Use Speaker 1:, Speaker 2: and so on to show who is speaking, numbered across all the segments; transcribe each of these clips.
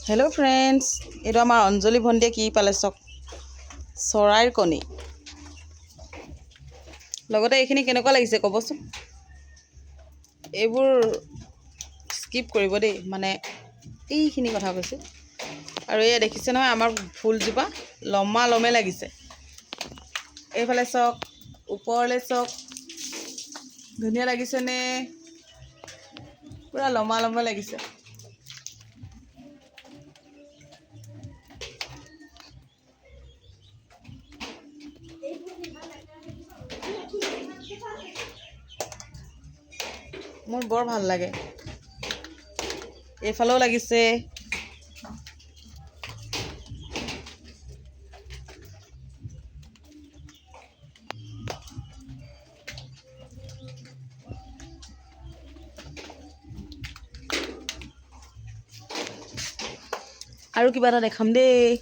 Speaker 1: Hello' friends, এইটো আমাৰ অঞ্জলি ভণ্টিয়ে কি পালে চাওক, চৰাইৰ কণী। লগতে এইখিনি কেনেকুৱা লাগিছে ক'বচোন। এইবোৰ স্কিপ কৰিব দেই, মানে এইখিনি কথা কৈছোঁ। আৰু এয়া দেখিছে নহয়, আমাৰ ফুলজোপা লমা লমে লাগিছে। এইফালে চাওক, ওপৰলৈ চাওক, ধুনীয়া লাগিছেনে? পূৰা লমা লমে লাগিছে। মোৰ বৰ ভাল লাগে। এইফালেও লাগিছে। আৰু কিবা এটা দেখাম দেই।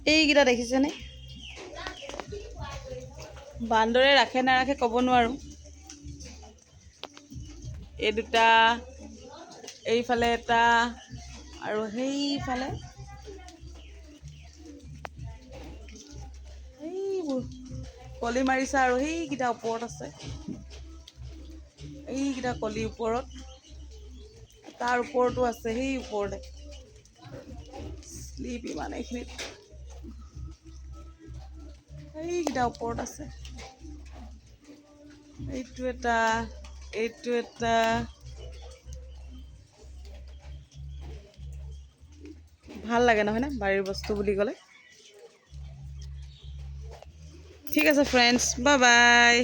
Speaker 1: এইকেইটা দেখিছেনে? বান্দৰে ৰাখে নাৰাখে ক'ব নোৱাৰোঁ। এই দুটা, এইফালে এটা, আৰু সেইফালে এইবোৰ কলি মাৰিছে, আৰু সেইকেইটা ওপৰত আছে। এইকেইটা কলি ওপৰত, তাৰ ওপৰতো আছে, সেই ওপৰতে শ্লিপ ইমান এইখিনিত, এইকেইটা ওপৰত আছে। এইটো এটা, এইটো এটা। ভাল লাগে নহয়নে বাৰীৰ বস্তু বুলি ক'লে। ঠিক আছে ফ্ৰেণ্ডছ, বাই বাই।